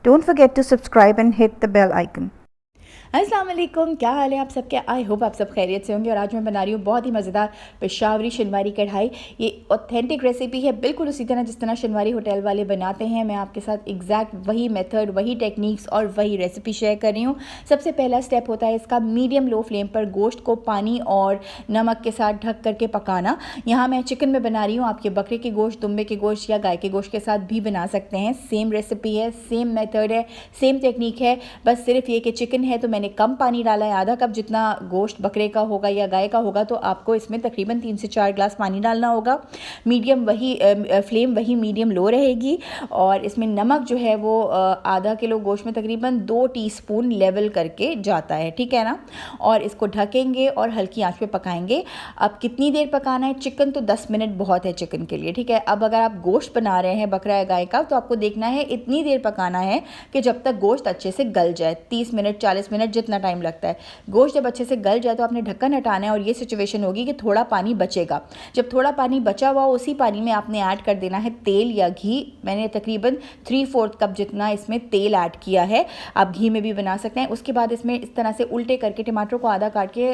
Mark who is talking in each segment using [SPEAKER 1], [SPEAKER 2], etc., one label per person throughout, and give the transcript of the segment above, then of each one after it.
[SPEAKER 1] Don't forget to subscribe and hit the bell icon.
[SPEAKER 2] अस्सलाम वालेकुम, क्या हाल है आप सबके। आई होप आप सब खैरियत से होंगे। और आज मैं बना रही हूँ बहुत ही मज़ेदार पेशावरी शिनवारी कढ़ाई। ये ऑथेंटिक रेसिपी है, बिल्कुल उसी तरह जिस तरह शिनवारी होटल वाले बनाते हैं। मैं आपके साथ एग्जैक्ट वही मेथड, वही टेक्निक्स और वही रेसिपी शेयर कर रही हूँ। सबसे पहला स्टेप होता है इसका मीडियम लो फ्लेम पर गोश्त को पानी और नमक के साथ ढक करके पकाना। यहाँ मैं चिकन में बना रही हूँ, आपके बकरे के गोश्त, दुम्बे के गोश्त या गाय के गोश्त के साथ भी बना सकते हैं। सेम रेसिपी है, सेम मेथड है, सेम टेक्निक है। बस सिर्फ ये कि चिकन है तो मैंने कम पानी डाला है, आधा कप जितना गोश्त बकरे का होगा या गाय का होगा तो आपको इसमें तकरीबन 3 से 4 ग्लास पानी डालना होगा। मीडियम वही फ्लेम वही मीडियम लो रहेगी। और इसमें नमक जो है वो आधा किलो गोश्त में तकरीबन 2 टीस्पून लेवल करके जाता है, ठीक है ना। और इसको ढकेंगे और हल्की आंच पे पकाएंगे। अब कितनी देर पकाना है? चिकन तो 10 मिनट बहुत है चिकन के लिए, ठीक है। अब अगर आप गोश्त बना रहे हैं बकरा या गाय का तो आपको देखना है इतनी देर पकाना है कि जब तक गोश्त अच्छे से गल जाए। 30 मिनट 40 मिनट जितना टाइम लगता है। गोश्त जब अच्छे से गल जाए तो आपने ढक्कन हटाना है और ये सिचुएशन होगी कि थोड़ा पानी बचेगा। जब थोड़ा पानी बचा हुआ उसी पानी में आपने ऐड कर देना है तेल या घी। मैंने तकरीबन 3/4 कप जितना इसमें तेल ऐड किया है, आप घी में भी बना सकते हैं। उसके बाद इसमें इस तरह से उल्टे करके टमाटर को आधा काट के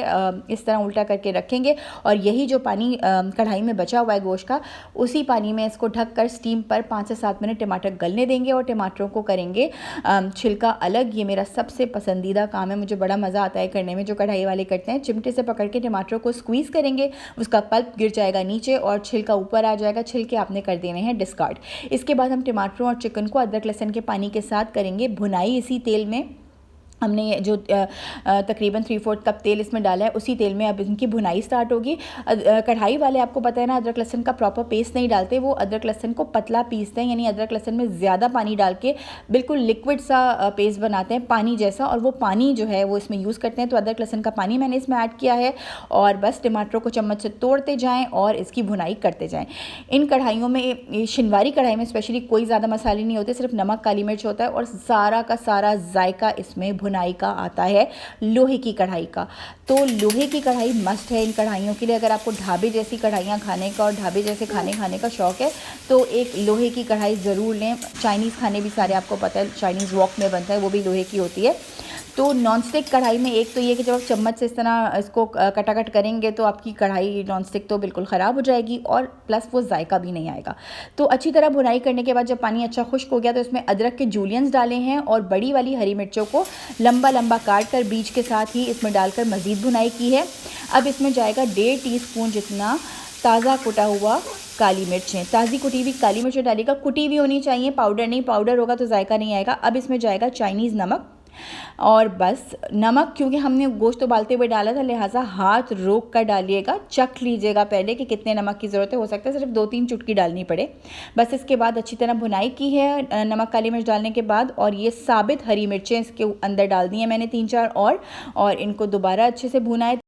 [SPEAKER 2] इस तरह उल्टा करके रखेंगे और यही जो पानी कढ़ाई में बचा हुआ है गोश्त का, उसी पानी में इसको ढक कर स्टीम पर 5 से 7 मिनट टमाटर गलने देंगे और टमाटरों को करेंगे छिलका अलग। ये मेरा सबसे पसंदीदा काम है, मुझे बड़ा मज़ा आता है करने में। जो कढ़ाई वाले करते हैं, चिमटे से पकड़ के टमाटरों को स्क्वीज़ करेंगे, उसका पल्प गिर जाएगा नीचे और छिलका ऊपर आ जाएगा। छिलके आपने कर देने हैं डिस्कार्ड। इसके बाद हम टमाटरों और चिकन को अदरक लहसुन के पानी के साथ करेंगे भुनाई। इसी तेल में हमने जो तकरीबन 3/4 कप तेल इसमें डाला है, उसी तेल में अब इनकी भुनाई स्टार्ट होगी। कढ़ाई वाले आपको पता है ना, अदरक लहसुन का प्रॉपर पेस्ट नहीं डालते, वो अदरक लहसुन को पतला पीसते हैं, यानी अदरक लहसुन में ज़्यादा पानी डाल के बिल्कुल लिक्विड सा पेस्ट बनाते हैं, पानी जैसा। और वो पानी जो है वो इसमें यूज़ करते हैं। तो अदरक लहसुन का पानी मैंने इसमें ऐड किया है और बस टमाटरों को चम्मच से तोड़ते जाएँ और इसकी भुनाई करते जाएँ। इन कढ़ाइयों में, शिनवारी कढ़ाई में स्पेशली कोई ज़्यादा मसाले नहीं होते, सिर्फ नमक काली मिर्च होता है और सारा का सारा जायका इसमें भुनाई का आता है, लोहे की कढ़ाई का। तो लोहे की कढ़ाई मस्ट है इन कढ़ाइयों के लिए। अगर आपको ढाबे जैसी कढ़ाइयाँ खाने का और ढाबे जैसे खाने का शौक़ है तो एक लोहे की कढ़ाई ज़रूर लें। चाइनीज़ खाने भी सारे आपको पता है, चाइनीज़ वॉक में बनता है, वो भी लोहे की होती है। तो नॉनस्टिक कढ़ाई में एक तो ये कि जब आप चम्मच से इस तरह इसको कटाकट करेंगे तो आपकी कढ़ाई नॉनस्टिक तो बिल्कुल ख़राब हो जाएगी और प्लस वो जायका भी नहीं आएगा। तो अच्छी तरह भुनाई करने के बाद जब पानी अच्छा खुश्क हो गया तो इसमें अदरक के जूलियंस डाले हैं और बड़ी वाली हरी मिर्चों को लंबा लंबा काट कर बीज के साथ ही इसमें डालकर मज़ीद भुनाई की है। अब इसमें जाएगा 1.5 टीस्पून जितना ताज़ा कुटा हुआ काली मिर्चें। ताज़ी कुटी हुई काली मिर्चें डालिएगा, कुटी हुई होनी चाहिए, पाउडर नहीं। पाउडर होगा तो जायका नहीं आएगा। अब इसमें जाएगा चाइनीज़ नमक और बस नमक, क्योंकि हमने गोश्त उबालते हुए डाला था लिहाजा हाथ रोक कर डालिएगा, चख लीजिएगा पहले कि कितने नमक की ज़रूरत है। हो सकता है सिर्फ 2-3 चुटकी डालनी पड़े। बस इसके बाद अच्छी तरह भुनाई की है नमक काली मिर्च डालने के बाद, और ये साबित हरी मिर्चें इसके अंदर डाल दी हैं मैंने 3-4 और इनको दोबारा अच्छे से भुना है।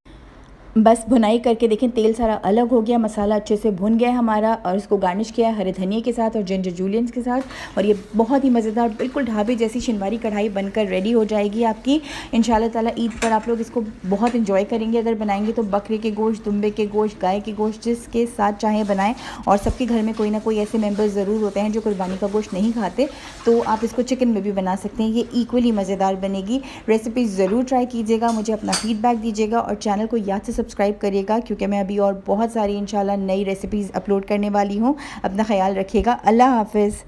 [SPEAKER 2] बस भुनाई करके देखें तेल सारा अलग हो गया, मसाला अच्छे से भुन गया है हमारा। और इसको गार्निश किया है हरे धनिए के साथ और जिंजर जूलियंस के साथ। और ये बहुत ही मज़ेदार बिल्कुल ढाबे जैसी शिनवारी कढ़ाई बनकर रेडी हो जाएगी आपकी। इंशाल्लाह ताला ईद पर आप लोग इसको बहुत इंजॉय करेंगे अगर बनाएंगे तो। बकरे के गोश्त, दुम्बे के गोश्त, गाय के गोश्त, जिसके साथ चाहे बनाएं। और सबके घर में कोई ना कोई ऐसे मेम्बर्स ज़रूर होते हैं जो कुर्बानी का गोश्त नहीं खाते, तो आप इसको चिकन में भी बना सकते हैं। ये इक्वली मज़ेदार बनेगी। रेसिपी ज़रूर ट्राई कीजिएगा, मुझे अपना फ़ीडबैक दीजिएगा और चैनल को याद से सब्सक्राइब करिएगा क्योंकि मैं अभी और बहुत सारी इंशाल्लाह नई रेसिपीज़ अपलोड करने वाली हूँ। अपना ख्याल रखिएगा। अल्लाह हाफ़िज़।